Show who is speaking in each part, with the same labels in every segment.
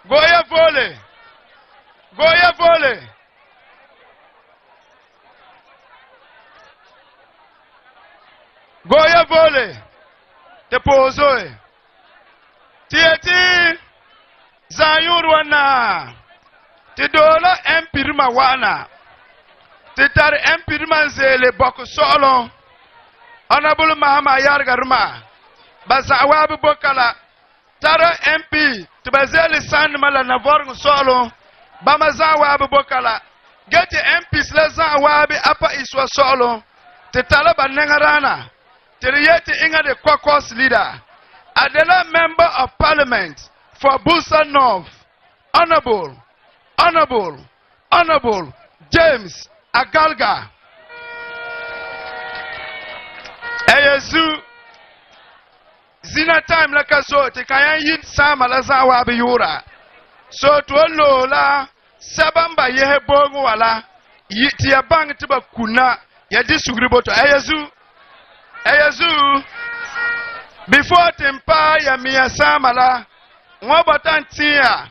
Speaker 1: Goya vole. Goya vole. Goya vole. Te pozoe. Tieti. Zayur wana. Ti dola empirma wana. Ti tar empirma zele boko solo. Honorable Mahama yargarma. Bazawabu bokala. Tara MP. Tibazeli sand mala navorng solo. Bamazawabu bokala. Get the MPs lezawabi apa iswa solo. Ti talaba nengarana. Ti riyeti inga de Kwakwas leader. Adela member of parliament for Busa North. Honorable James Agalga. Eyezu Zina time laka so te kayan yin sama la zawa bi yura. So to lola sabamba yehe bongo wala yiti ya bang tiba kuna ya di sugriboto. Eyezu before tempa ya miya sama la ngobatan tiya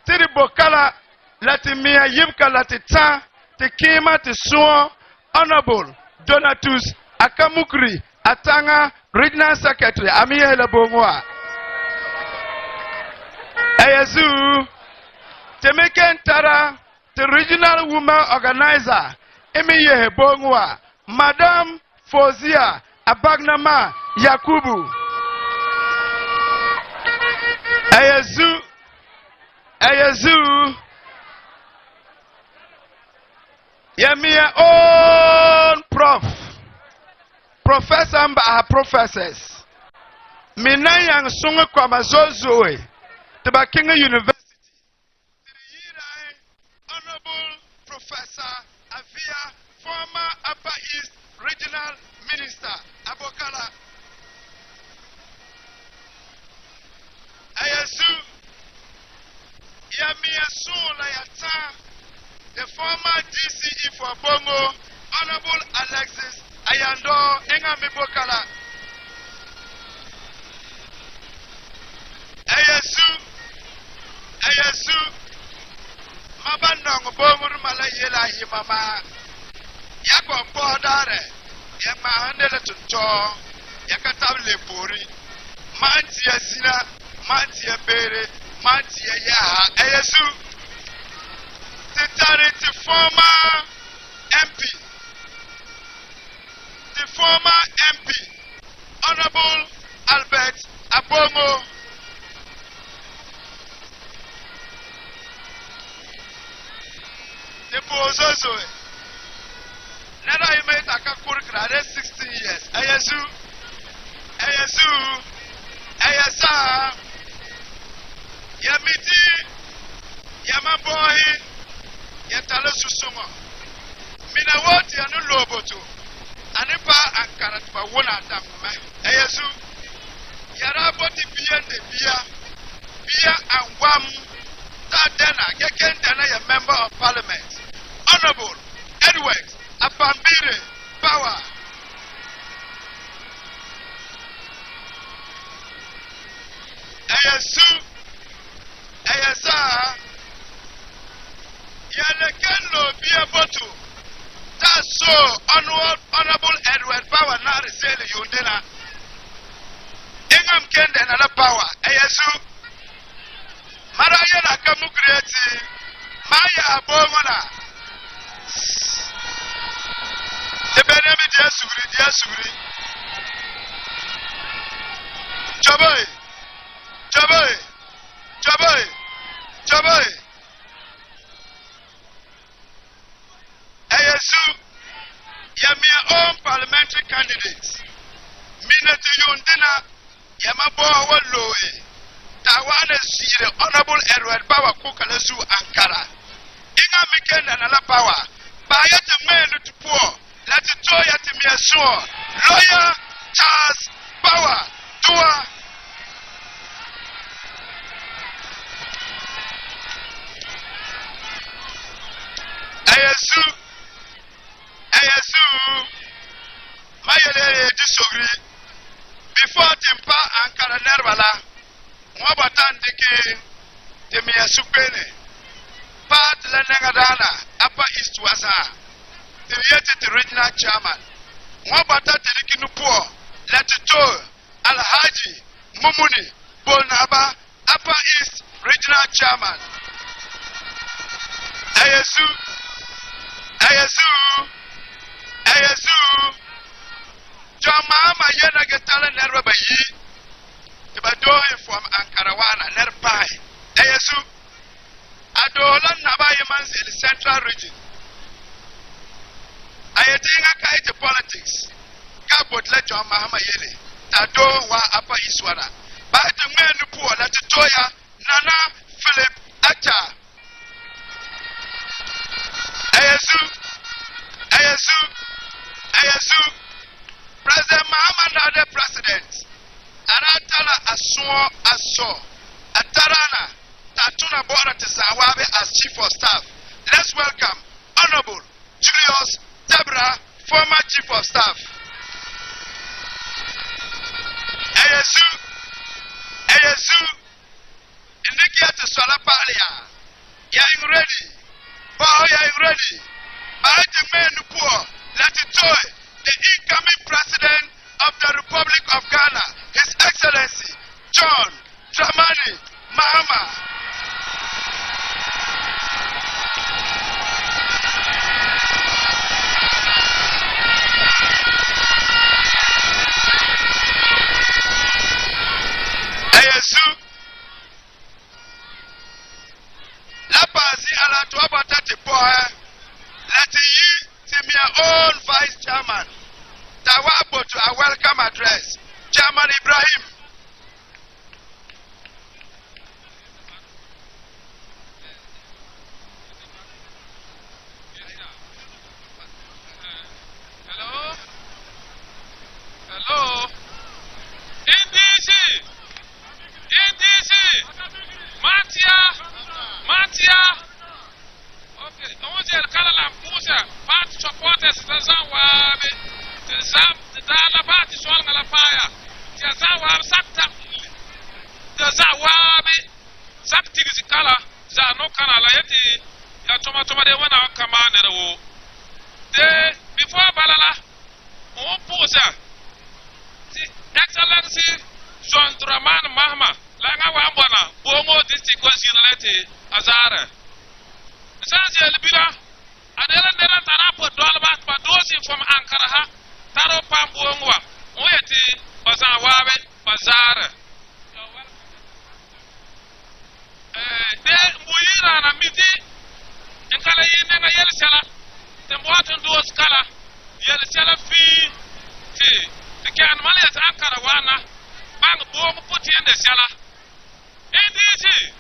Speaker 1: tiri bokala lati miya yibka lati ta te kima te suo. Honorable Donatus Akamukri Atanga Regional Secretary Amiye Lebongwa. Eyezu Temeken Tara the Regional Women Organizer Emiye Bongwa Madam Fozia Abagnama Yakubu. Eyezu Yamiya own Professor and professors. Minayang sunga kwa mazozoe. Tiba Kinga University. Honorable Professor Avia, former Upper East Regional Minister, Abokala. Ayasu Yamiya Sula Yata, the former DCE for Bongo, Honorable Alexis Ayando Enga Mibokala. Ayasu Mabandong Bongo Malayela Yimama Yako Podare Yama Handela Tunto Yakatable Puri Mantia Sina Mantia Bere Mantia Yaha Ayasu the former MP. The former MP, Honorable Albert Abongo. The Bozozo. Nera Ime Takakur 16 years. Ayasa. Yamiti. Yamabohi. Yatala Susuma. Mina woti anu loboto. Anipa ankara tuba wona damma. Eyesu. Yara boti biyende biya anwam. Ta dena geken dena ya member of parliament. Honorable Edward Apambire Power. Eyesa. Yaleken lo biya botu. That's so honorable Edward Power na resele yundena. Ingam kende na la power. Eyesu. Maraya na kamukreti. Maya abomona. Ebenemi dia sugri. Chaboy. Eyesu, Yamia own parliamentary candidates. Minati Yundina, Yamabo Walloe. Tawana Sire, Honorable Edward Power Kukalesu Ankara. Inga Miken and Ala Power. Bayat a man to poor. Let it joy at me assure. Lawyer Charles Power. Tua. Ayasu, Mayele disagree. Before Timpa and Karanervala, Wabatan Diki, Temia Supene, Part Lanangadana, Upper East Wasa, the regional chairman, Mwabata Telekinupo, Latito, Alhaji, Mumuni, Bonaba, Upper East regional chairman. Ayasu, John Mahama Yana Getala Nerbayi, the Badoy from Ankarawana, Nerpai. Ayasu, Adolan Nabayamans in the central region. Ayatinga Kaite politics. Kabot let John Mahama Yele, Ado wa Upper Iswana. By the men who poor, Latitoya, Nana, Philip, Acha. Ayasu, President Mahama now the president. Aratala Aso, Atarana, Tatuna Bora Tisawabe as chief of staff. Let's welcome Honorable Julius Tabra, former chief of staff. Ayasu, Indikia to Solapalia. Yang ready. Boy, I'm ready. By the men who poor, let it joy the incoming president of the Republic of Ghana, His Excellency John Dramani Mahama. Ayasu. Lapasi ala tuwabata tipoe. Let ye to my own vice chairman. Tawabo to a welcome address. Chairman Ibrahim.
Speaker 2: Hello. NDC. Matia. Okay. I want you to call a pusa. Part supporters. Tazawabe. The Dala Party swung a fire. Tazawab Sakta. Tazawabe. Sakti is color. Zano Kanalayeti. Tomato de one out command. Before Balala. Oh, pusa. Excellency John Dramani Mahama. Langa Wambana, Bongo district was united Azara. Sanjay Libira, Adela Nera Tarapo Dolbat, Badosi from Ankara, Taro Pambongwa, Oyeti, Bazawabe, Bazara. There, Muira and Amiti, and Kalayin and Yelisella, the water doors color, Yelisella fee, the Kanmali at Ankarawana, Bang Bongo put in the cellar. NDC.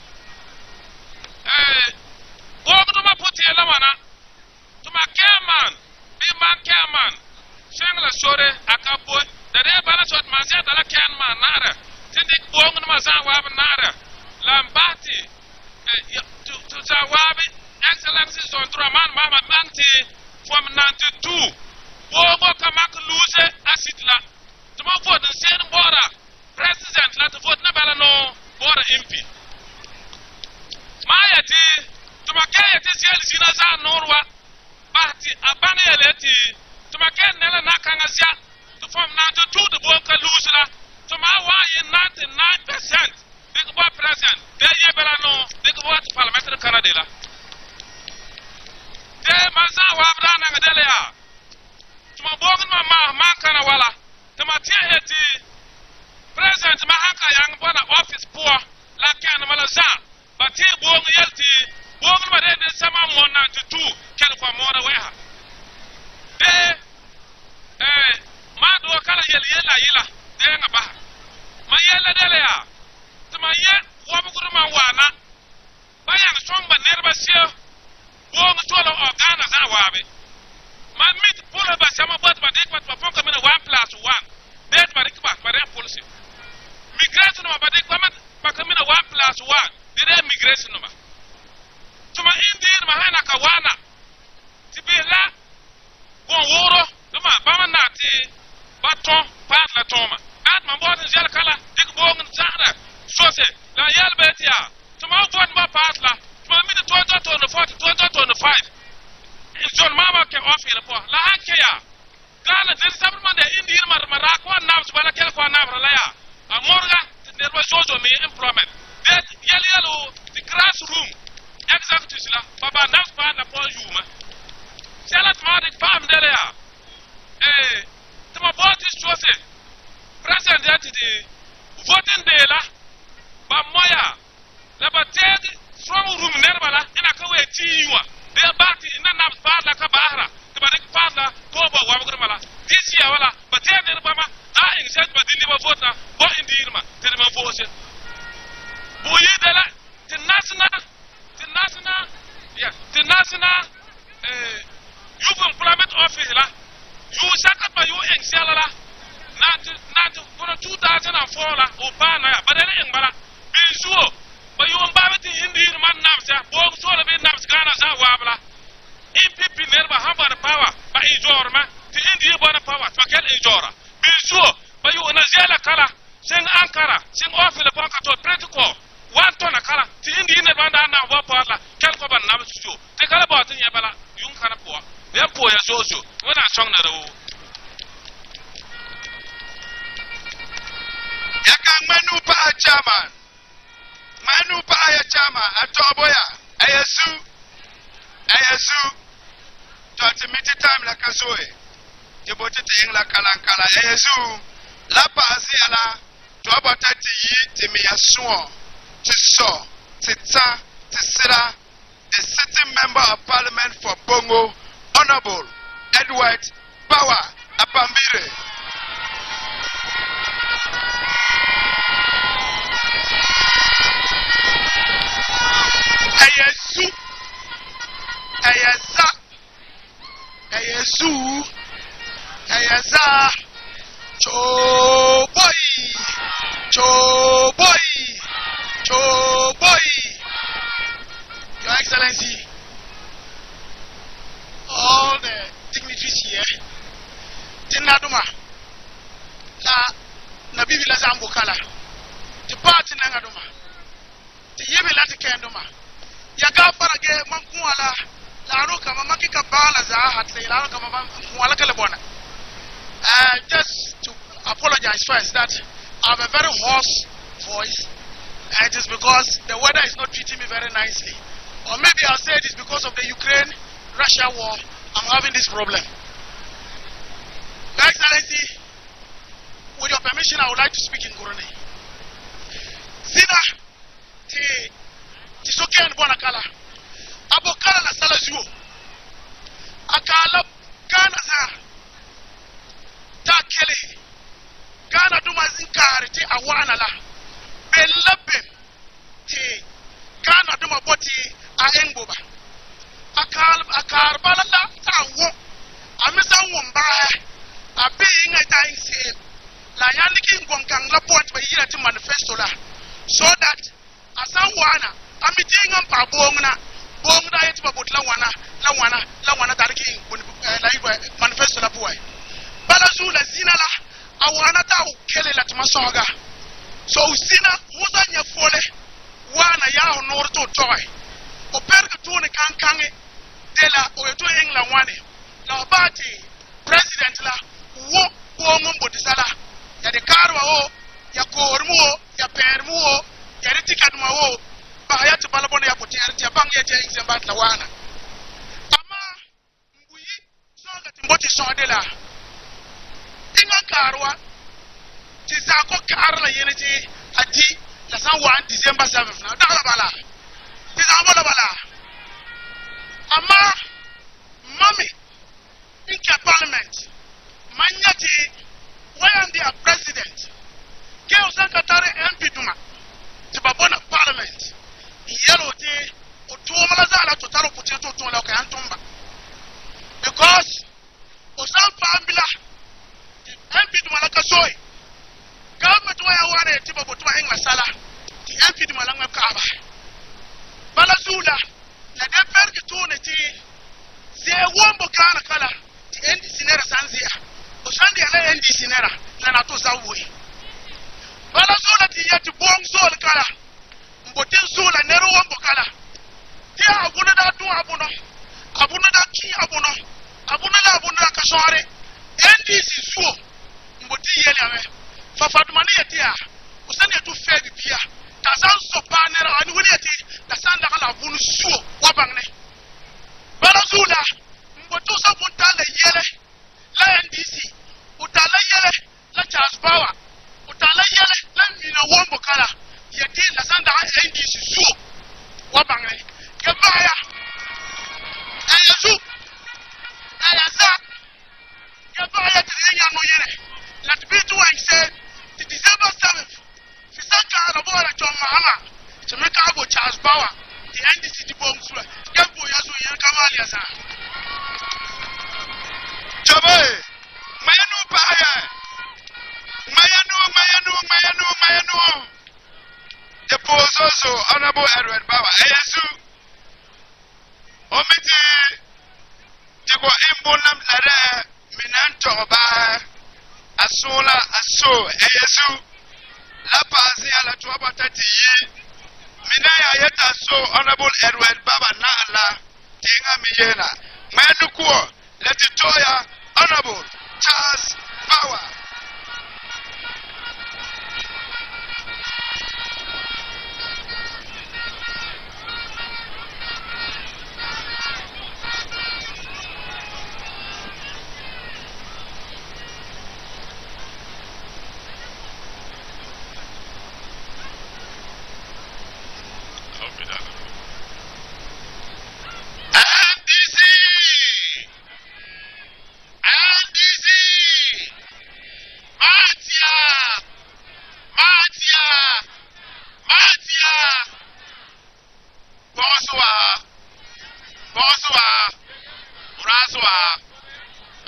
Speaker 2: Bongo to my put in the one. To my careman, big man careman. Shangla Sore, Akapo, the day balance what Mazetta la canman nada. Tindik Bongo Mazawab nada. Lambati to Zawabi, Excellency on Draman Mama Manti from 92. Bongo Kamak lose a sitla. To my vote the same border. President, let the vote Nabalano. Border MP. Mayati, to my cat is Yelzina Norwa, Bati, Abaneleti, to my cat Nella Nakangasia, to form 92 the Boka Lusra, to my wife 99%. Big boy president, there you better know, big boy parliamentary Canadilla. There, Mazawa Brana Gadelia, to my Bogan Mama Kanawala, to my Tiaheti. President Mahaka Yang Bona office poor, like Malaza, but he won't yelty, won't but then some 192, California Wareha. There, Madu Kala Yella, there in a bar. My yella delia, to my yet, Wabuguma Wana, by a strong but never seal, won't swallow organas Awabi. My meat pull up by some of what but they were from coming 1+1. Dead by the policy. Migration number, but they come back in 1+1. Did they migration number? To my Indian Mahana Kawana. Tibila, Woro, Luma, Bamanati, Baton, Patla Toma. At my board in Jalkala, Dick Bogan Zara, Sose, La Yalbetia, to mau vote ba pass la ma mi de 2024 2025 John Mama ke offer po la hakke ya Gana der sabr man de indi mar ko nabs bala kel ko nabra la ya amorga der ba jojo me employment that yalo the classroom executives la baba nabs pa na po yuma selat ma de pam der ya tama vote is chose president that the voting day la ba moya la ba take from room ner bala ina ka we tiwa de bakti ina nabs pa la ka bahra ba parla ko ba wa ngor mala disia wala ba tene ba ma a in set ba dini ba vota bo indirma tene ma voce bo yedala the national youth employment office la you saka ba you en sala na for 2004 la o ba na ba dene en bala be suo ba you ba beti indirma namsa bo so la be namsa kana za wa bala MPP nerba hambar power ba ijorma ti indi bona power to kel ijora bisu ba yu na zela kala sing ankara sing ofile bonka to pretico wan to na kala ti indi ne banda na bo pala kel ko ban na bisu te kala ba tin ya bala yun kana po ya po ya soso wana chong na ro
Speaker 1: ya kan manu pa ya chama atoboya ayasu to miti time la kasoe je boti te ing la kala yesu la pasi ala to bota ti yi ti mi aso ti so ti ta ti sira the sitting member of parliament for Bongo Honorable Edward Power Apambire Ayasa Choboy Your Excellency, all the dignitaries here Tinaduma na bibi la zambo kala the party nangaduma the yemi la tikenduma ya gafara ge mankuala la ro kama makika bala za hatle la ro kama mankuala kale bona just to apologize first that I have a very hoarse voice and it is because the weather is not treating me very nicely, or maybe I'll say it is because of the Ukraine-Russia war. I'm having this problem. Your Excellency, with your permission, I would like to speak in Gorone. Zina Tisoke and Bonakala Abokala na Salazuo Akala Ganaza Takele Gana Dumazinkari ti Awanala Belabem ti Gana Dumaboti Aengoba Akar Balala Tawo Amisa Wumba a being a dying sale La Yannikin Gonkang La Point by Yeti Manifesto so that Asawana Amiting and Pabongna Bongna Yeti Babut Lawana Darki Manifesto La Boy Balazula Zinala Awana Tau Kelly Latmasoga so Zina Muzanya Fole Wana Yao Norto Toy Operga Tune Kankange Dela Oeto Engla Wane La Bati President La Wo Bongum Bodisala ya de karwa o ya kormu o ya permu o ya ritikaduma o ba ya tibalabona ya potiar ya bang ya je exambat la wana ama mbuyi soga timboti sondela inga karwa ti zako karla yeneti ati la san 1 December 7 na dala bala ti zamo la bala ama mami inka parliament manyati why am they a president? Keo Sankatare MP Duma Tibabona Parliament Yellow Day or Tuamazala to Taro Potato to Loka Antumba. Because Osam Pambila the MP Dumalaka Soy Government Waya Tibabotuma Englasala the MP Dumalanga Kaba Balazula La Depertunity Zia Wombo Kana Kala the end Sinera Sanzia Osandi ala NDC nera na nato zawe bala zola ti yati bong zol kala
Speaker 3: mbotin zula nero wambokala dia abuna da tu abuna da ki abuna da kasore NDC zuo mboti yele ame fafadumani yetia usani yetu fedi pia tazan so panera ani woni yeti tasanda kala bunu zuo wabangne bala zula mbotu sa puntale yele la NDC utala yele la Charles Power utala yele la mina wombo kala yeti tasanda NDC zuo wabangne kebaya ayazu ayaza kebaya tinya no yele let be to I said the December 7th Fisaka Arabora John Mahama to make Ago Charles Power the NDC the bomb sura kebo yazo yen kamali asa
Speaker 1: Jobe mayanu paya mayanu the pozozo honorable Edward Baba ayasu omiti digo imbonam lare minanto ba asola aso ayasu la pasi ala tuaba tati minaya yeta so honorable Edward Baba na ala tinga miyena madukuo letitoya honorable Charles Power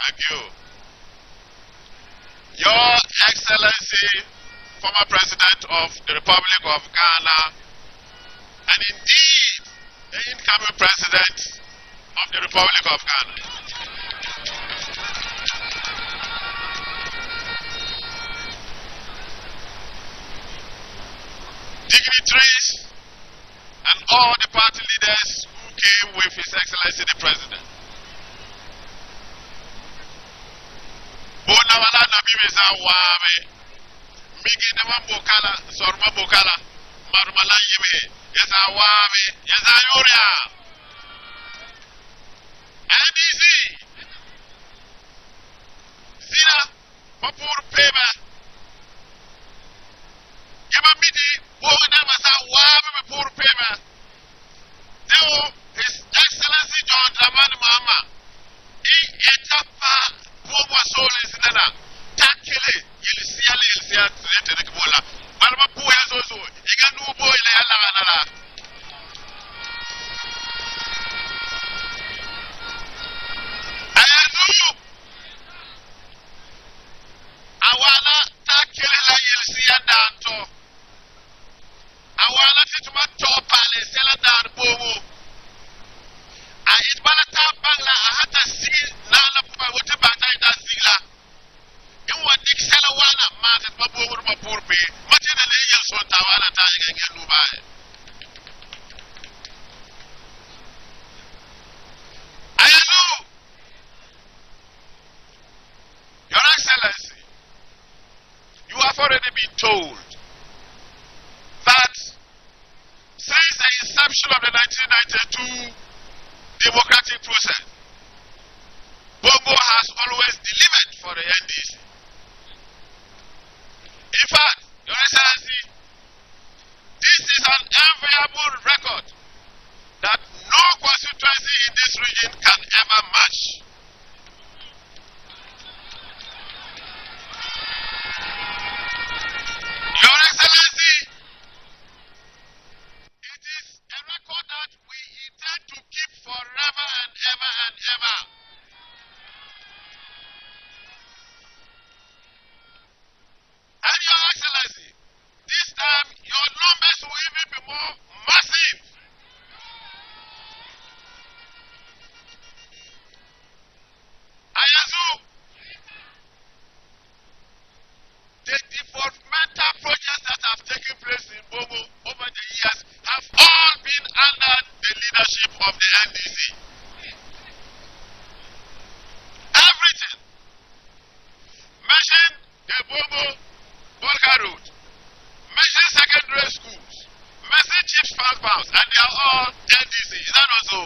Speaker 1: Thank you. Your Excellency, former President of the Republic of Ghana, and indeed the incoming President of the Republic of Ghana. Dignitaries and all the party leaders who came with His Excellency the President. Bona wala na bibe za wawe migi na mambokala sorma bokala marmala yibe yaza wawe yaza yoria NDC zira papur peba yama midi bona masa wawe papur peba deo His Excellency John Dramani Mahama etapa Bobo Solis Nana, Takele, Yelisia, Bola, Marma Poya Zozo, Iganu Boy Lala. Ayanu Awana Takele La Yelisia Danto, Awana Tituma Topale, Seladan Bobo. I eat Balata Bangla, I had to see Nala Pawata Bata Zila. You want Dick Salawana, Market Babu Mapurpi, much in the years on Tawana Tiger and Dubai. I know, Your Excellency, you have already been told that since the inception of the 1992 democratic process, Bongo has always delivered for the NDC. In fact, Your Excellency, this is an enviable record that no constituency in this region can ever match. Your Excellency, it is a record that we intend to keep forever and ever and ever. And Your Excellency, this time your numbers will even be more
Speaker 2: of the NDC. Everything. Mention the Bongo Volga route. Mention secondary schools. Mention chief compounds, and they are all NDC. Is that also?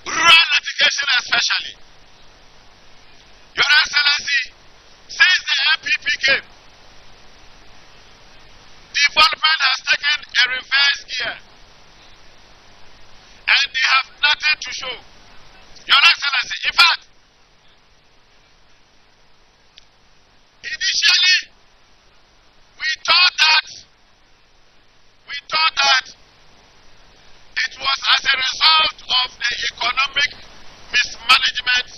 Speaker 2: Rural education especially. Your Excellency, since the MPP came, development has taken a reverse gear, and they have nothing to show. Your Excellency, in fact, initially, we thought that it was as a result of the economic mismanagement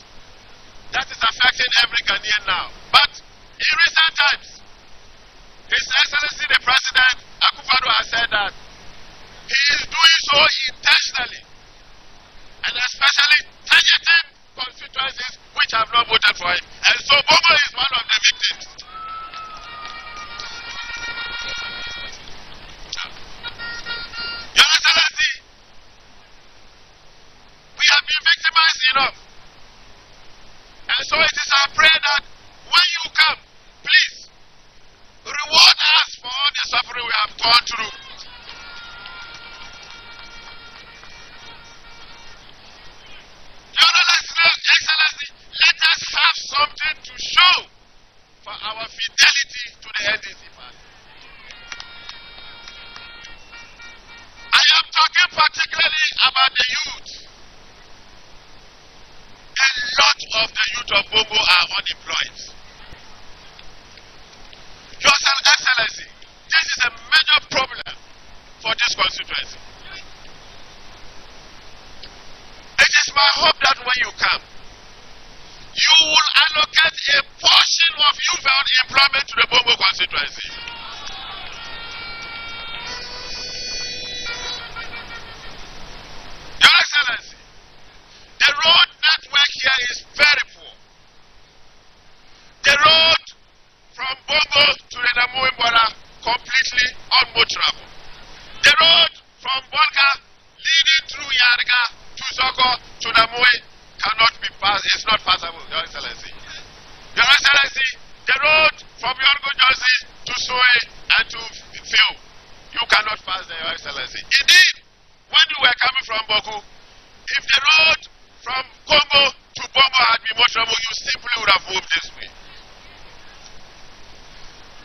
Speaker 2: that is affecting every Ghanaian now. But in recent times, His Excellency the President Akufo-Addo has said that he is doing so intentionally, and especially targeting constituencies which have not voted for him. And so Bongo is one of the victims. Your Excellency, we have been victimized enough. And so it is our prayer that when you come, please reward us for all the suffering we have gone through. Your Excellency, let us have something to show for our fidelity to the NDC party. I am talking particularly about the youth. A lot of the youth of Bongo are unemployed. Your Excellency, this is a major problem for this constituency. It is my hope that when you come, you will allocate a portion of youth employment to the Bongo constituency. Your Excellency, the road network here is very poor. The road from Bongo to the Namuimbora completely unmotorable. The road from Bonga leading through Yarga to Soko to Namui cannot be passed. It's not passable, Your Excellency. Your Excellency, the road from Yongo Josi to Soe and to Phil, you cannot pass there, Your Excellency. Indeed, when you were coming from Boku, if the road from Congo to Bongo had been motorable, you simply would have moved this way.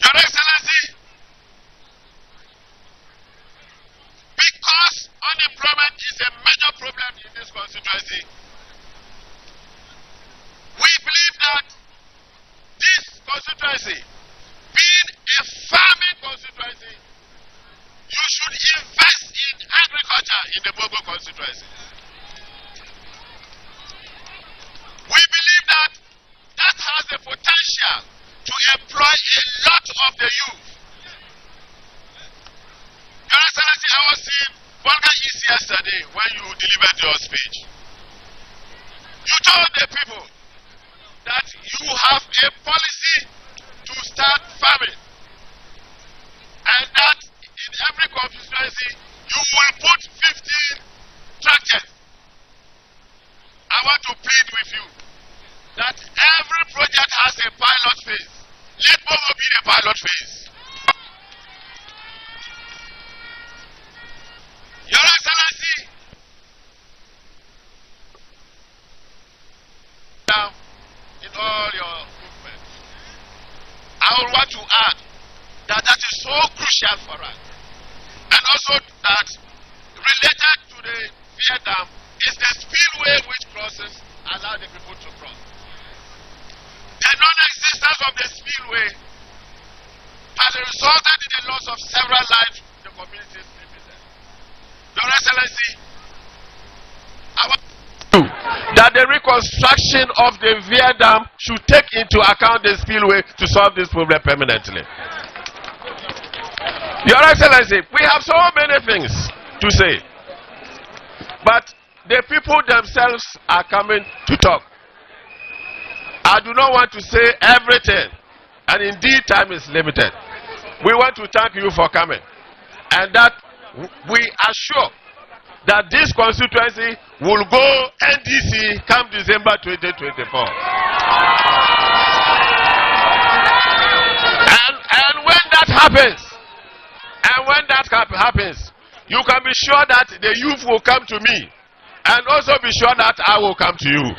Speaker 2: Your Excellency, because unemployment is a major problem in this constituency, we believe that this constituency, being a farming constituency, you should invest in agriculture in the Bongo constituency. We believe that that has the potential to employ a lot of the youth. Your Excellency, I was in Bonga East yesterday when you delivered your speech. You told the people that you have a policy to start farming, and that in every constituency you will put 15 tractors. I want to plead with you that every project has a pilot phase. Let Bongo be the pilot phase. Your Excellency, now in all your movements, I would want to add that that is so crucial for us, and also that related to the Vietnam is the spillway which crosses, allow the people to cross. The non-existence of the spillway has resulted in the loss of several lives in the communities living there. Your Excellency, I want that the reconstruction of the Vietnam should take into account the spillway to solve this problem permanently. Your Excellency, we have so many things to say, but the people themselves are coming to talk. I do not want to say everything, and indeed time is limited. We want to thank you for coming.
Speaker 4: and that we are sure that this constituency will go NDC come December 2024. And when that happens, you can be sure that the youth will come to me, and also be sure that I will come to you.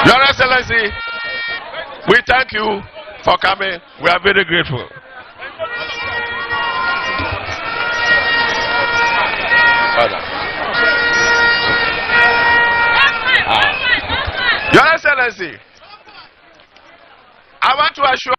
Speaker 4: Your Excellency, we thank you for coming. We are very grateful. Your Excellency, I want to assure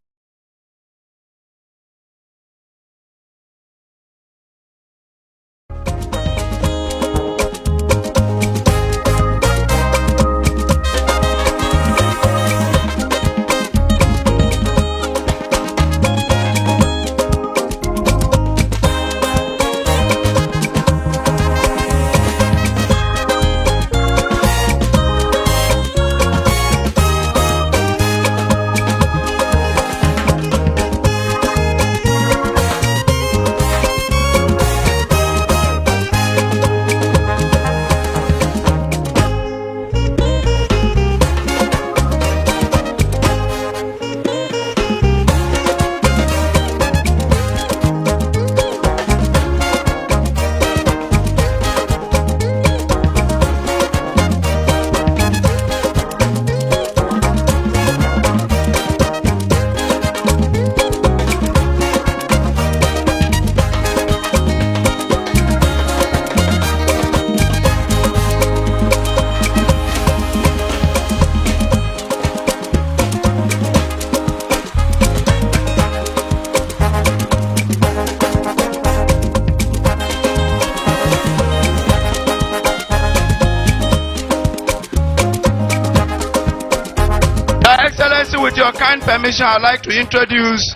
Speaker 4: with your kind permission, I'd like to introduce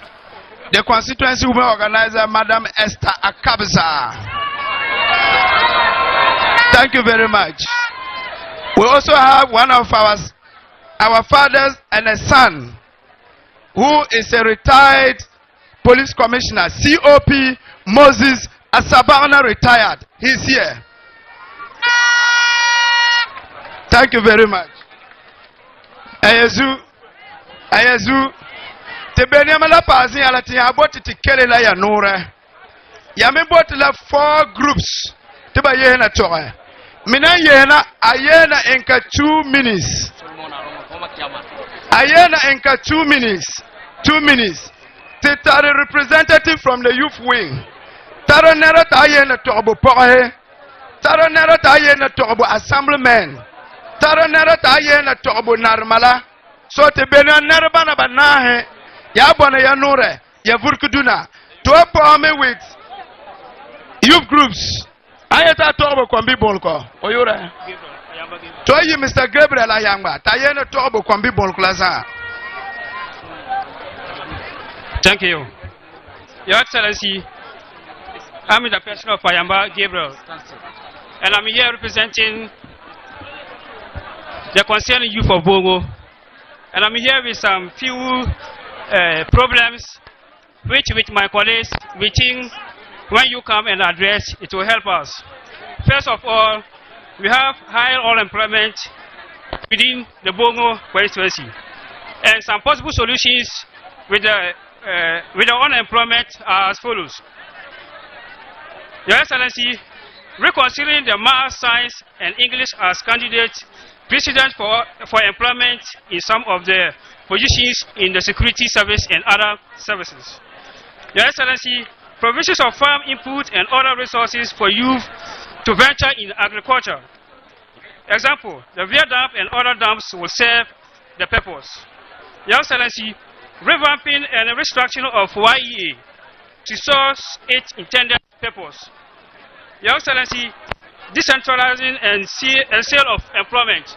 Speaker 4: the constituency women organizer, Madam Esther Akabza. Thank you very much. We also have one of our fathers and a son, who is a retired police commissioner, COP Moses Asabana retired. He's here. Thank you very much. Ayazu Tebeniamala Pazi Alati Aboti Kelela Yanura Yamibotila 4 groups Tiba Yena Toa Mina Yena Ayena Enka 2 minutes Ayena Enka 2 minutes 2 minutes Titari representative from the youth wing Taronera Tayena Tobo Poe Taronera Tayena Tobo assemblyman Taronera Tayena Tobo Narmala. So te bena narabana banahe ya bona ya nure ya vurkuduna to me with youth groups ayata tobo kwambi bolko oyura to yi Mr. Gabriel Ayangba tayene tobo kwambi bolko laza.
Speaker 5: Thank you, Your Excellency. I'm the person of Ayamba Gabriel, and I'm here representing the concerned youth of Bongo. And I'm here with some few problems which with my colleagues we think when you come and address it will help us. First of all, we have high unemployment within the Bongo constituency, and some possible solutions with the unemployment are as follows. Your Excellency, reconsidering the math, science and English as candidates precedent for employment in some of the positions in the security service and other services. Your Excellency, provisions of farm input and other resources for youth to venture in agriculture. Example, the Via Dam and other dams will serve the purpose. Your Excellency, revamping and restructuring of YEA to serve its intended purpose. Your Excellency, decentralizing and sale of employment.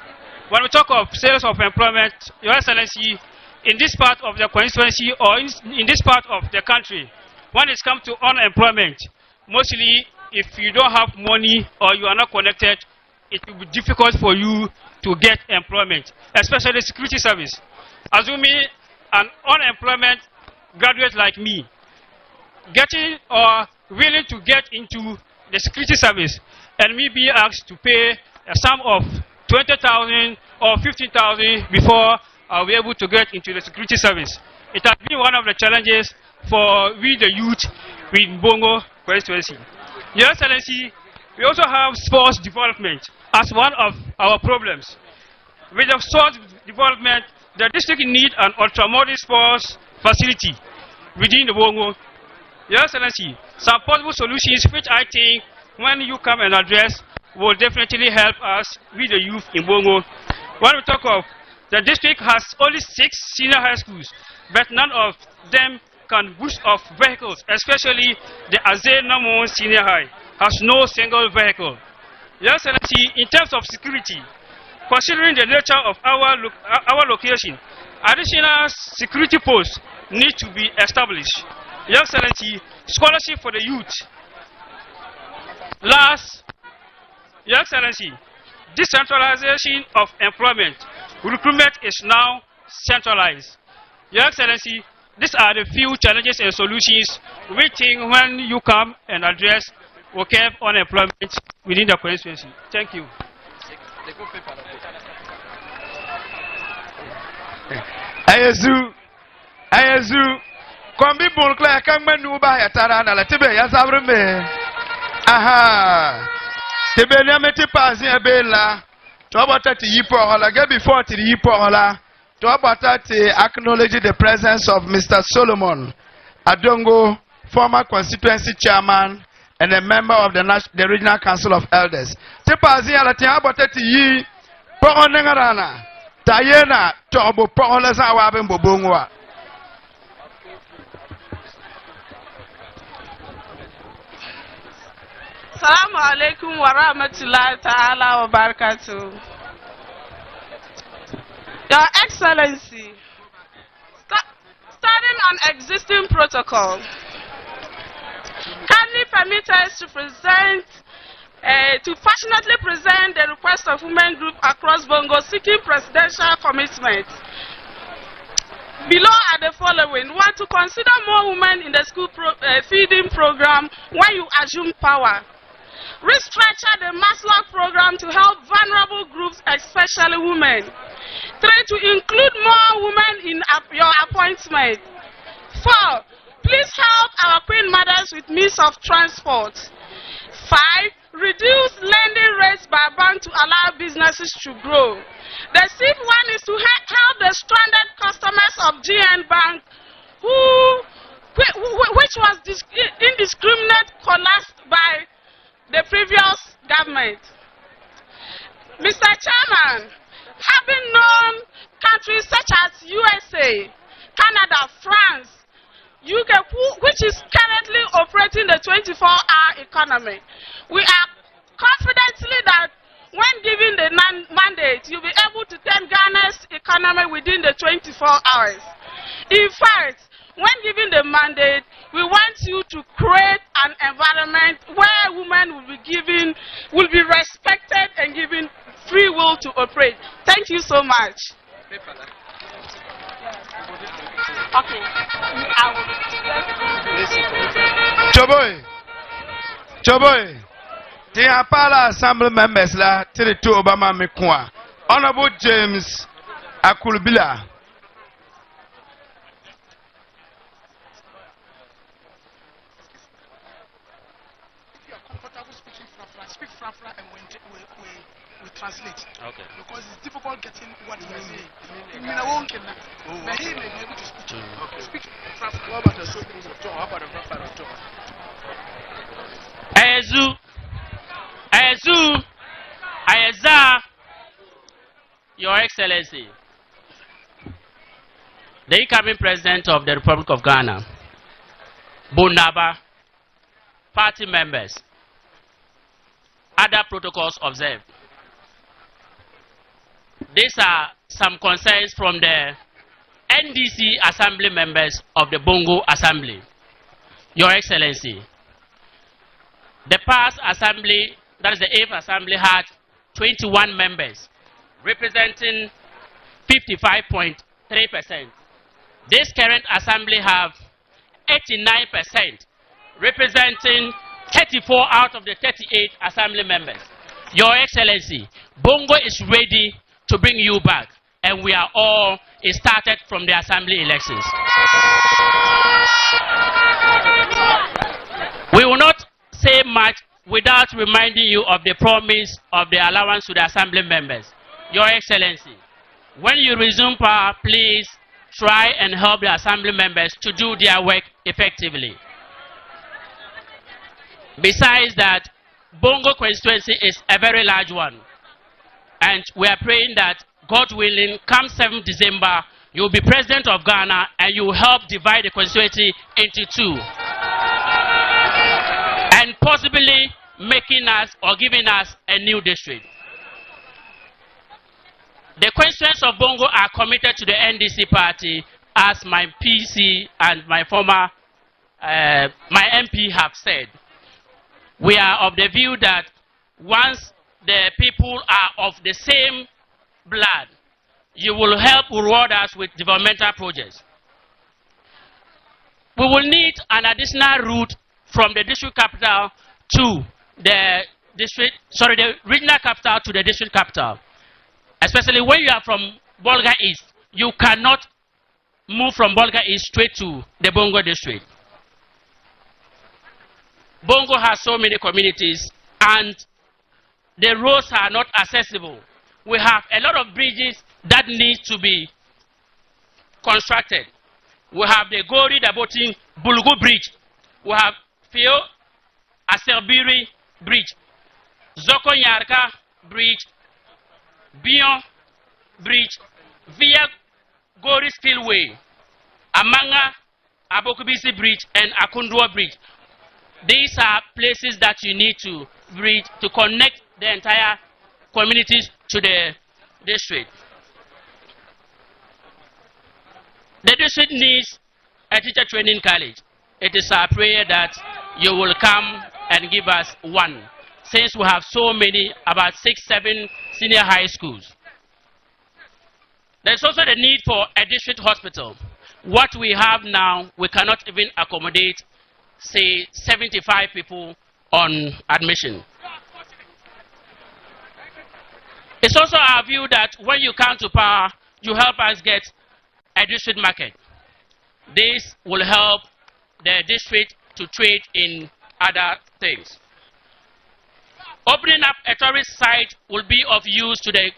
Speaker 5: When we talk of sales of employment, Your Excellency, in this part of the constituency or in this part of the country, when it comes to unemployment, mostly if you don't have money or you are not connected, it will be difficult for you to get employment, especially security service. Assuming an unemployment graduate like me, getting or willing to get into the security service and me being asked to pay a sum of 20,000 or 50,000 before I'll be able to get into the security service. It has been one of the challenges for we the youth in Bongo Constituency. Your Excellency, we also have sports development as one of our problems. With the sports development, the district needs an ultramodern sports facility within the Bongo. Your Excellency, some possible solutions which I think when you come and address will definitely help us with the youth in Bongo. When we talk of the district has only 6 senior high schools, but none of them can boost off vehicles, especially the Azay Namo Senior High has no single vehicle. Your Excellency, in terms of security, considering the nature of our location, additional security posts need to be established. Your Excellency, scholarship for the youth. Last, Your Excellency, decentralization of employment. Recruitment is now centralized. Your Excellency, these are the few challenges and solutions we think when you come and address will curb unemployment within the constituency. Thank you.
Speaker 1: Ayazu, Kwambi Bonkla, Kangmanu by Tarana, Latibe, Yazabrame. Aha. Tebeniameti Pazi Abela, Tobata Yipola, get before to the Yipola, Tobata acknowledge the presence of Mr. Solomon Adongo, former constituency chairman and a member of the Regional Council of Elders. Tepazi Alatia Batati Yi, Poronengarana, Tayena, Tobo Poronaza Wabin Bobongwa.
Speaker 6: Assalamu alaikum wa rahmatullahi ta'ala wa barakatuh. Your Excellency, starting on existing protocol, kindly permit us to passionately present the request of women group across Bongo seeking presidential commitment. Below are the following. 1. To consider more women in the school feeding program when you assume power. Restructure the Maslow program to help vulnerable groups, especially women. 3. To include more women in your appointment. 4. Please help our queen mothers with means of transport. 5. Reduce lending rates by bank to allow businesses to grow. The 6th one is to help the stranded customers of GN Bank which was indiscriminate collapsed by the previous government. Mr. Chairman, having known countries such as USA, Canada, France, UK, which is currently operating the 24-hour economy, we are confidently that when given the mandate, you'll be able to turn Ghana's economy within the 24 hours. In fact, when given the mandate, we want you to create an environment where women will be respected and given free will to operate. Thank you so much. Okay.
Speaker 1: Choboy. The Apala Assembly members la to the two Obama Mekwa. Honorable James Akulbila.
Speaker 3: Speak Frafra and we translate.
Speaker 2: Okay.
Speaker 3: Because it's difficult getting what you say. I mean, I won't get that. But he may be able to speak. Okay. Speak Frafra. What about the soldiers of Tom? How about the Frafra of Tom?
Speaker 7: Ayeza, Your Excellency, the incoming President of the Republic of Ghana, Bunaba, party members, other protocols observed. These are some concerns from the NDC Assembly members of the Bongo Assembly. Your Excellency, the past Assembly, that is the 8th Assembly, had 21 members, representing 55.3%. This current Assembly have 89%, representing 34 out of the 38 assembly members. Your Excellency, Bongo is ready to bring you back, and we are all started from the assembly elections. We will not say much without reminding you of the promise of the allowance to the assembly members. Your Excellency, when you resume power, please try and help the assembly members to do their work effectively. Besides that, Bongo constituency is a very large one, and we are praying that, God willing, come 7th December, you will be president of Ghana and you will help divide the constituency into two, and possibly making us or giving us a new district. The constituents of Bongo are committed to the NDC party, as my PC and my former my MP have said. We are of the view that once the people are of the same blood, you will help reward us with developmental projects. We will need an additional route from the district capital to the the regional capital to the district capital. Especially when you are from Bolga East, you cannot move from Bolga East straight to the Bongo district. Bongo has so many communities and the roads are not accessible. We have a lot of bridges that need to be constructed. We have the Gori Dabotin Bulgu Bridge. We have Fio Aserbiri Bridge, Zoko Nyarka Bridge, Bion Bridge, via Gori Spillway, Amanga Abokubisi Bridge, and Akundua Bridge. These are places that you need to bridge to connect the entire communities to the district. The district needs a teacher training college. It is our prayer that you will come and give us one, since we have so many, about 6-7 senior high schools. There's also the need for a district hospital. What we have now, we cannot even accommodate, say, 75 people on admission. It's also our view that when you come to power, you help us get a district market. This will help the district to trade in other things. Opening up a tourist site will be of use to the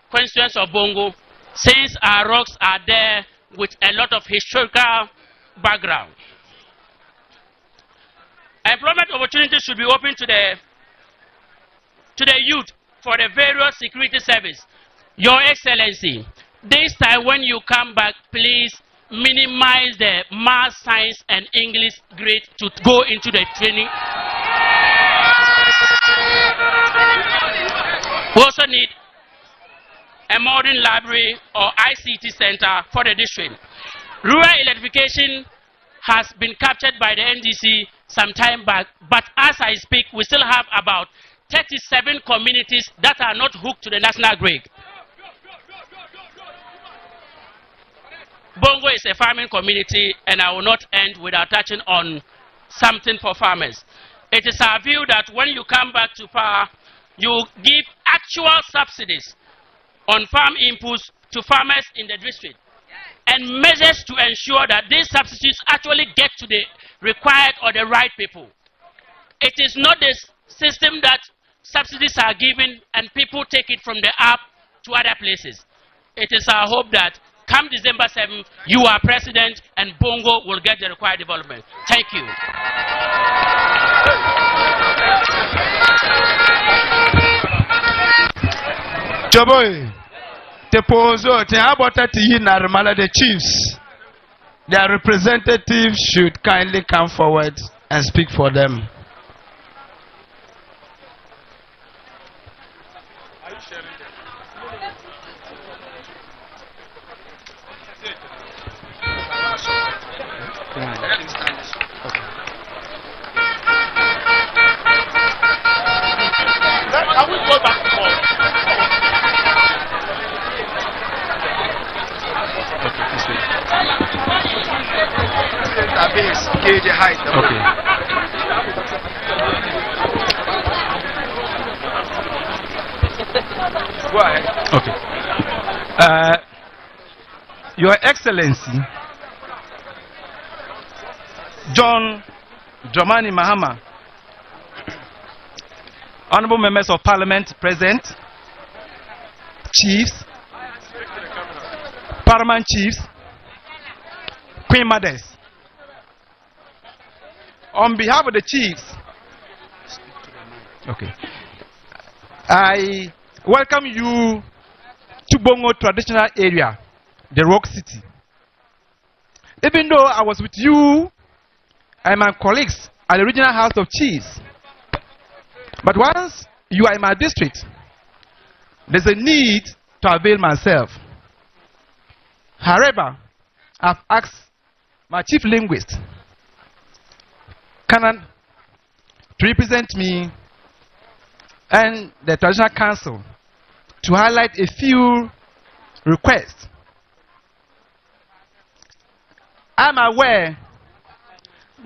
Speaker 7: constituents of Bongo, since our rocks are there with a lot of historical background. Employment opportunities should be open to the youth for the various security service. Your Excellency, this time when you come back, please minimize the math, science, and English grade to go into the training. We also need a modern library or ICT center for the district. Rural electrification has been captured by the NDC some time back, but as I speak, we still have about 37 communities that are not hooked to the national grid. Bongo is a farming community, and I will not end without touching on something for farmers. It is our view that when you come back to power, you give actual subsidies on farm inputs to farmers in the district, and measures to ensure that these subsidies actually get to the required or the right people. It is not the system that subsidies are given and people take it from the app to other places. It is our hope that come December 7th, you are president and Bongo will get the required development. Thank you.
Speaker 1: Joboy, Tepozo, Tehabota Tiyi Narmala, the chiefs, their representatives should kindly come forward and speak for them.
Speaker 3: Can we go back to hall?
Speaker 4: Okay, this way.
Speaker 1: Gauge the height.
Speaker 4: Okay. Go ahead. Okay. Your Excellency, John Dramani Mahama, Honorable Members of Parliament present, Chiefs, Paramount Chiefs, Queen Mothers. On behalf of the Chiefs, okay, I welcome you to Bongo traditional area, the Rock City. Even though I was with you and my colleagues at the Regional House of Chiefs, but once you are in my district, there's a need to avail myself. However, I've asked my chief linguist, Canon, to represent me and the Traditional Council to highlight a few requests. I'm aware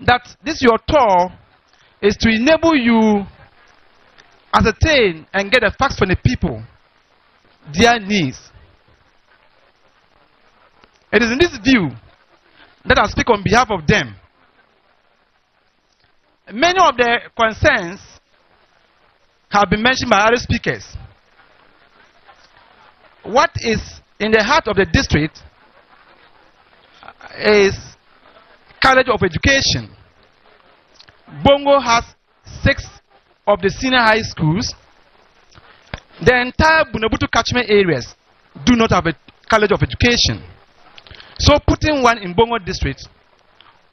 Speaker 4: that this your tour is to enable you ascertain and get the facts from the people, their needs. It is in this view that I speak on behalf of them. Many of the concerns have been mentioned by other speakers. What is in the heart of the district is College of Education. Bongo has 6 of the senior high schools. The entire Bunabutu catchment areas do not have a College of Education. So putting one in Bongo district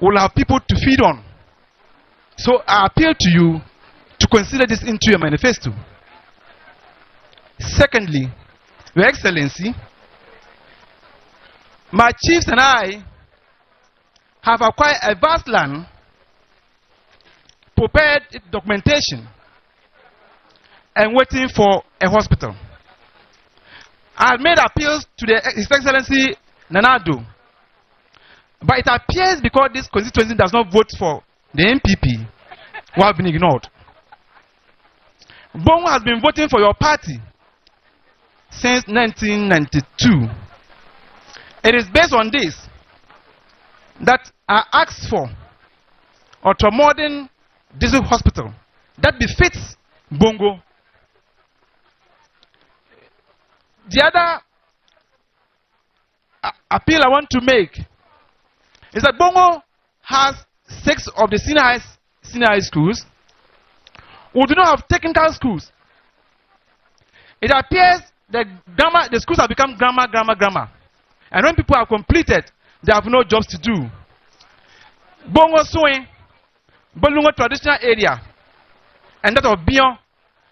Speaker 4: will have people to feed on. So I appeal to you to consider this into your manifesto. Secondly, Your Excellency, my chiefs and I have acquired a vast land, prepared its documentation, and waiting for a hospital. I have made appeals to His Excellency Nanado, but it appears because this constituency does not vote for the MPP, who have been ignored. Bongo has been voting for your party since 1992. It is based on this that I asked for a modern district hospital that befits Bongo. The other appeal I want to make is that Bongo has 6 of the senior high schools. We do not have technical schools. It appears that the schools have become grammar. And when people have completed, they have no jobs to do. Bongo Swing, Bolungo traditional area, and that of Bion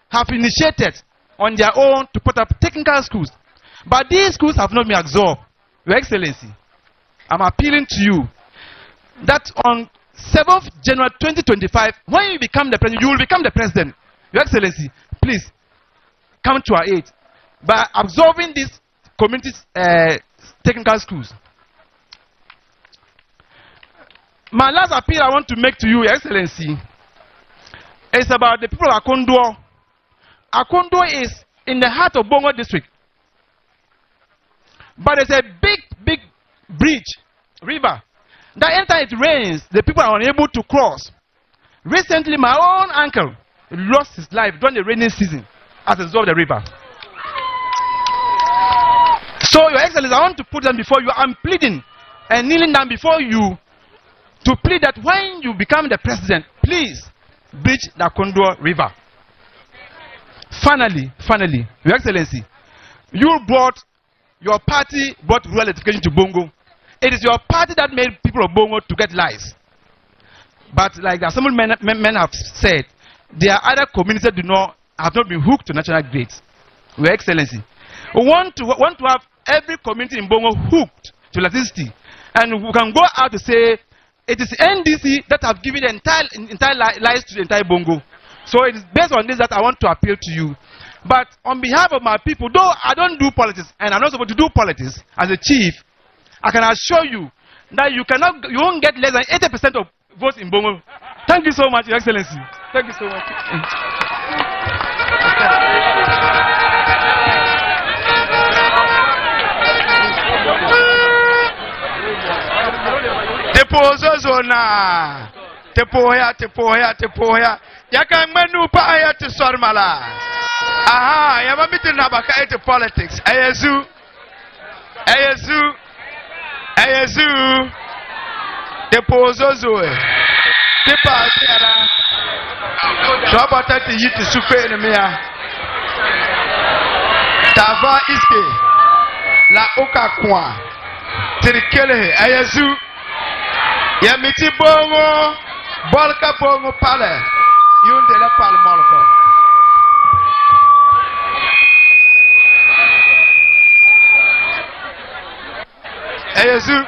Speaker 4: have initiated on their own to put up technical schools. But these schools have not been absorbed. Your Excellency, I'm appealing to you that on 7th January 2025, when you become the president, you will become the president. Your Excellency, please come to our aid by absorbing these community technical schools. My last appeal I want to make to you, Your Excellency, is about the people of Akondo. Akondo is in the heart of Bongo district. But there's a big bridge, river, that anytime it rains, the people are unable to cross. Recently, my own uncle lost his life during the rainy season as a result of the river. So, Your Excellency, I want to put them before you. I'm pleading and kneeling down before you to plead that when you become the president, please bridge the Akondo River. Finally, Your Excellency, your party brought rural education to Bongo. It is your party that made people of Bongo to get lives. But like the assembly men have said, there are other communities that have not been hooked to national grids. Your Excellency, we want to have every community in Bongo hooked to electricity. And we can go out to say, it is NDC that have given the entire lives to the entire Bongo. So it is based on this that I want to appeal to you. But on behalf of my people, though I don't do politics, and I'm not supposed to do politics as a chief, I can assure you that you won't get less than 80% of votes in Bongo. Thank you so much, Your Excellency. Thank you so much.
Speaker 1: pozo zona. Te poya. Yaka menu pa aya te sormala. Aha, yaba miti nabaka ete politics. Ayezu. Te pozo zoe. Te pa tiara. Trabata te yiti sufe ne mea. Tava iske. La oka kwa. Tirikele ayezu. Yamiti bongo. Bolka bongo pale. Yunde la pal molko. Ayezu.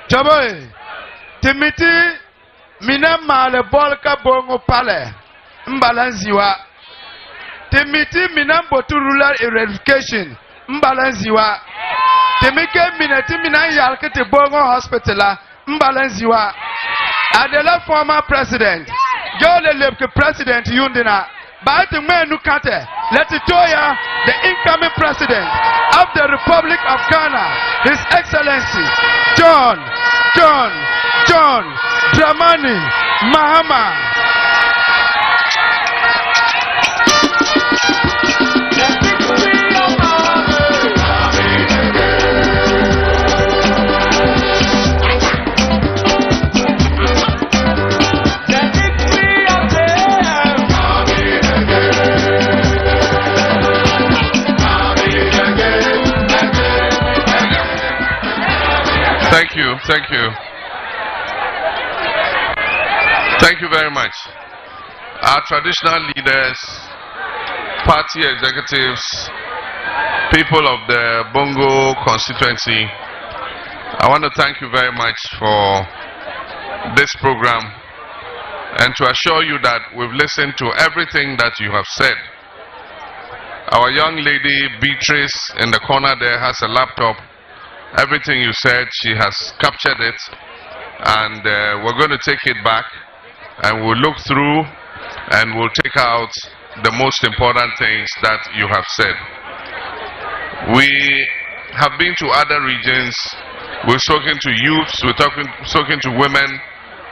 Speaker 1: Chaboy. Timiti mina male bolka bongo pale. Mbalanziwa. Timiti mina botu rural eradication. Mbalanziwa. Timike minati mina yalkete bongo hospitala. Mbalanziwa. Adela former president. Jole lebke president yundina. Baati menu kate. Letitoya, the incoming president of the Republic of Ghana, His Excellency John Dramani Mahama.
Speaker 2: Thank you very much. Our traditional leaders, party executives, people of the Bongo Constituency, I want to thank you very much for this program and to assure you that we've listened to everything that you have said. Our young lady Beatrice in the corner there has a laptop. Everything you said, she has captured it, and we're going to take it back and we'll look through and we'll take out the most important things that you have said. We have been to other regions. We've spoken to youths, we've spoken to women,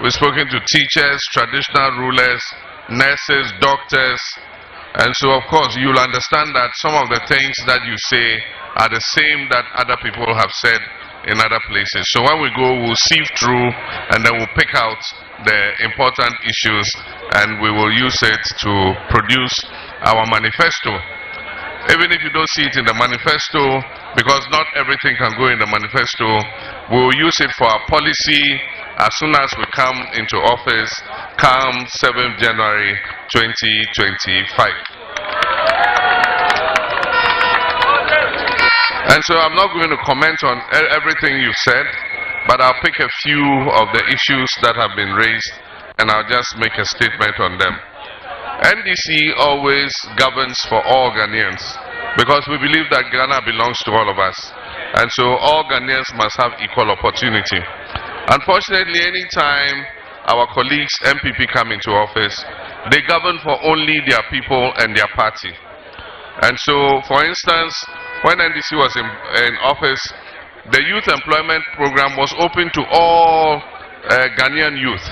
Speaker 2: we've spoken to teachers, traditional rulers, nurses, doctors, and so of course you'll understand that some of the things that you say are the same that other people have said in other places. So when we go, we'll sieve through and then we'll pick out the important issues and we will use it to produce our manifesto. Even if you don't see it in the manifesto, because not everything can go in the manifesto, we'll use it for our policy as soon as we come into office, come 7th January 2025. And so I'm not going to comment on everything you said, but I'll pick a few of the issues that have been raised and I'll just make a statement on them. NDC always governs for all Ghanaians because we believe that Ghana belongs to all of us. And so all Ghanaians must have equal opportunity. Unfortunately, anytime our colleagues, MPP, come into office, they govern for only their people and their party. And so, for instance, when NDC was in office, the youth employment program was open to all Ghanaian youth.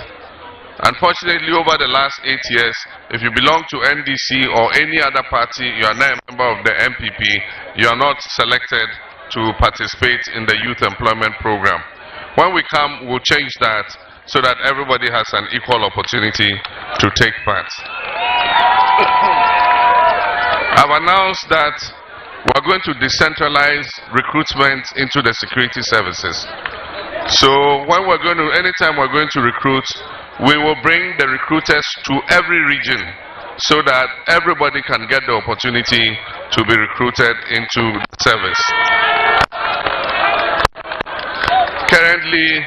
Speaker 2: Unfortunately, over the last 8 years, if you belong to NDC or any other party, you are not a member of the MPP, you are not selected to participate in the youth employment program. When we come, we'll change that so that everybody has an equal opportunity to take part. I've announced that we're going to decentralize recruitment into the security services. So when anytime we're going to recruit, we will bring the recruiters to every region so that everybody can get the opportunity to be recruited into the service. Currently,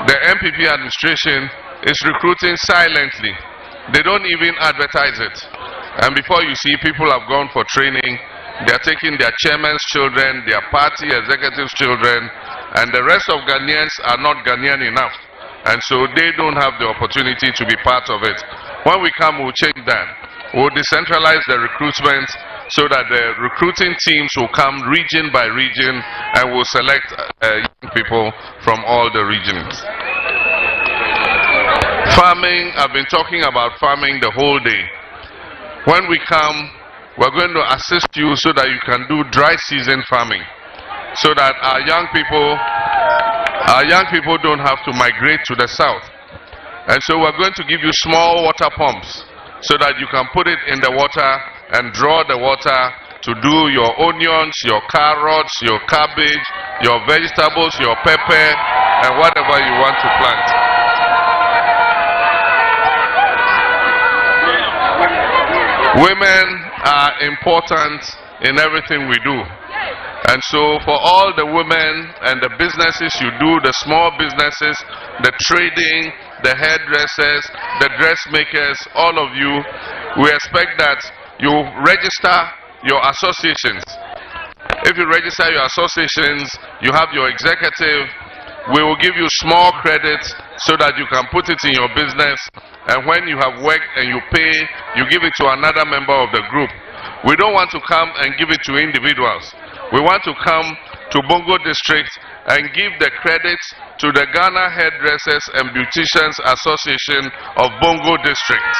Speaker 2: the MPP administration is recruiting silently. They don't even advertise it. And before you see, people have gone for training. They are taking their chairman's children, their party executives' children, and the rest of Ghanaians are not Ghanaian enough and so they don't have the opportunity to be part of it. When we come, we'll change that. We'll decentralize the recruitment so that the recruiting teams will come region by region and will select young people from all the regions. Farming, I've been talking about farming the whole day. When we come, we're going to assist you so that you can do dry season farming, so that our young people don't have to migrate to the south. And so we're going to give you small water pumps so that you can put it in the water and draw the water to do your onions, your carrots, your cabbage, your vegetables, your pepper, and whatever you want to plant. Women are important in everything we do. And so for all the women and the businesses you do, the small businesses, the trading, the hairdressers, the dressmakers, all of you, we expect that you register your associations. If you register your associations, you have your executive, we will give you small credits so that you can put it in your business, and when you have worked and you pay, you give it to another member of the group. We don't want to come and give it to individuals. We want to come to Bongo District and give the credits to the Ghana Hairdressers and Beauticians Association of Bongo District.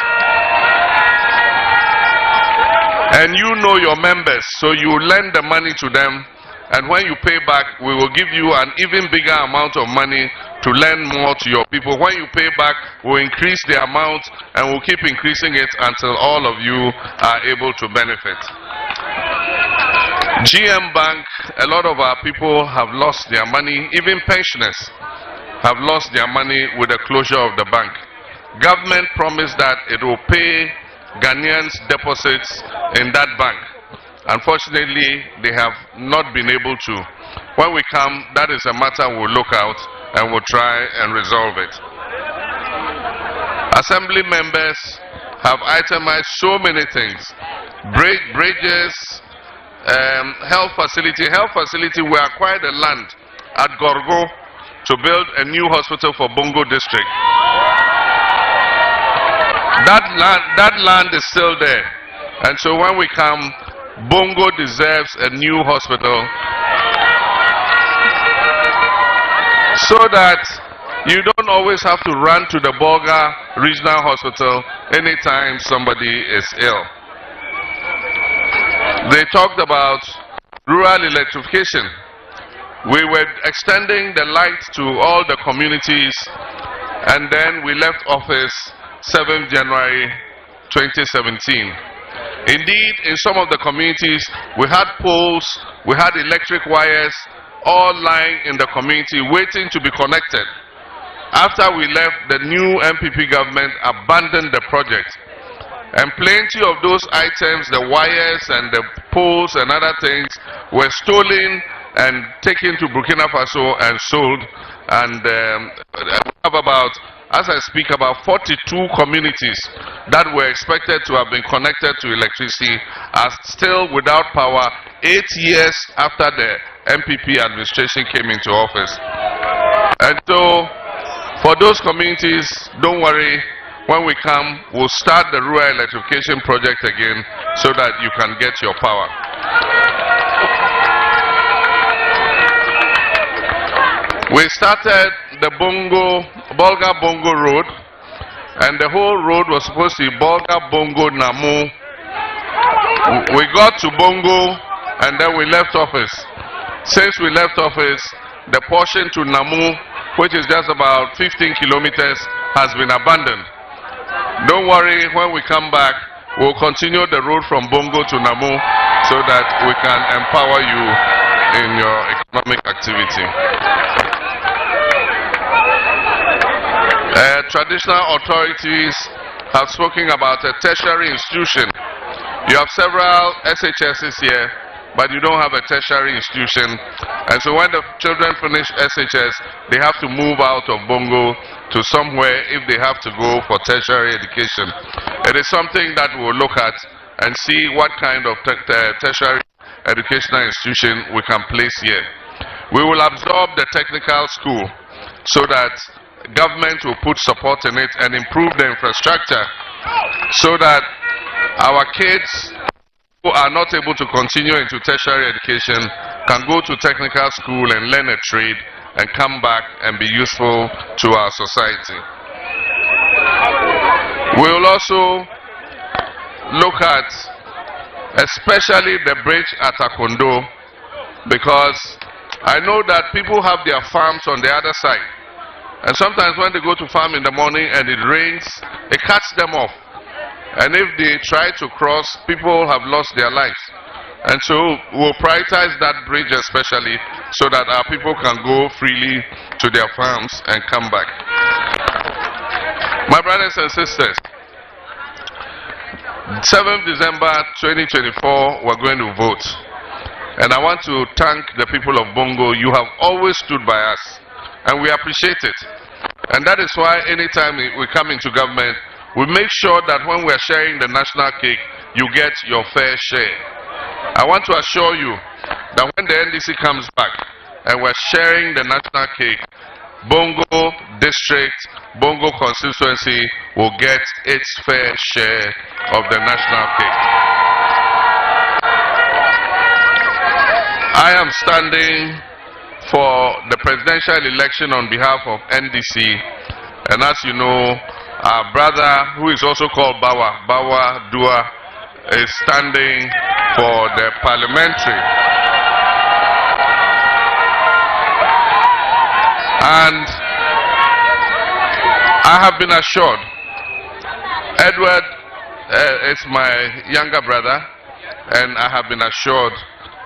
Speaker 2: And you know your members, so you lend the money to them, and when you pay back, we will give you an even bigger amount of money to lend more to your people. When you pay back, we'll increase the amount, and we'll keep increasing it until all of you are able to benefit. GM Bank, a lot of our people have lost their money. Even pensioners have lost their money with the closure of the bank. Government promised that it will pay Ghanaians' deposits in that bank. Unfortunately, they have not been able to. When we come, that is a matter we'll look out and we'll try and resolve it. Assembly members have itemized so many things. Bridges, health facility. We acquired the land at Gorgo to build a new hospital for Bongo District. That land is still there. And so when we come, Bongo deserves a new hospital so that you don't always have to run to the Bolga Regional Hospital anytime somebody is ill. They talked about rural electrification. We were extending the light to all the communities, and then we left office 7th January 2017. Indeed, in some of the communities, we had poles, we had electric wires, all lying in the community waiting to be connected. After we left, the new MPP government abandoned the project. And plenty of those items, the wires and the poles and other things, were stolen and taken to Burkina Faso and sold. And we have about, as I speak, about 42 communities that were expected to have been connected to electricity are still without power 8 years after the MPP administration came into office. And so, for those communities, don't worry. When we come, we'll start the rural electrification project again so that you can get your power. We started the Bolga Bongo Road, and the whole road was supposed to be Bolga Bongo Namu. We got to Bongo, and then we left office. Since we left office, the portion to Namu, which is just about 15 kilometers, has been abandoned. Don't worry, when we come back, we'll continue the road from Bongo to Namu so that we can empower you in your economic activity. Traditional authorities have spoken about a tertiary institution. You have several SHSs here, but you don't have a tertiary institution. And so when the children finish SHS, they have to move out of Bongo to somewhere if they have to go for tertiary education. It is something that we'll look at and see what kind of tertiary educational institution we can place here. We will absorb the technical school so that government will put support in it and improve the infrastructure so that our kids who are not able to continue into tertiary education can go to technical school and learn a trade and come back and be useful to our society. We will also look at especially the bridge at Akondo, because I know that people have their farms on the other side, and sometimes when they go to farm in the morning and it rains, it cuts them off, and if they try to cross, people have lost their lives. And so we'll prioritize that bridge especially so that our people can go freely to their farms and come back. My brothers and sisters, 7th December 2024, we're going to vote. And I want to thank the people of Bongo. You have always stood by us, and we appreciate it. And that is why anytime we come into government, we make sure that when we're sharing the national cake, you get your fair share. I want to assure you that when the NDC comes back and we're sharing the national cake, Bongo district, Bongo constituency will get its fair share of the national cake. I am standing for the presidential election on behalf of NDC, and as you know, our brother, who is also called Bawa Dua, is standing for the parliamentary. And I have been assured, Edward is my younger brother, and I have been assured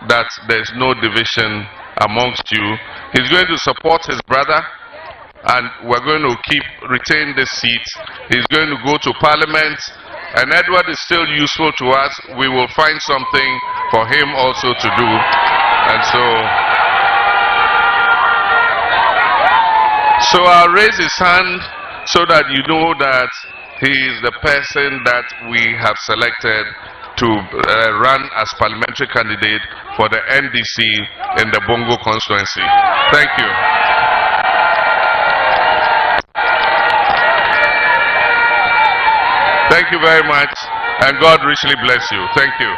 Speaker 2: that there is no division amongst you. He's going to support his brother, and we're going to retain this seat. He's going to go to parliament, and Edward is still useful to us. We will find something for him also to do. And so I'll raise his hand so that you know that he is the person that we have selected to run as parliamentary candidate for the NDC in the Bongo constituency. Thank you. Thank you very much, and God richly bless you. Thank you.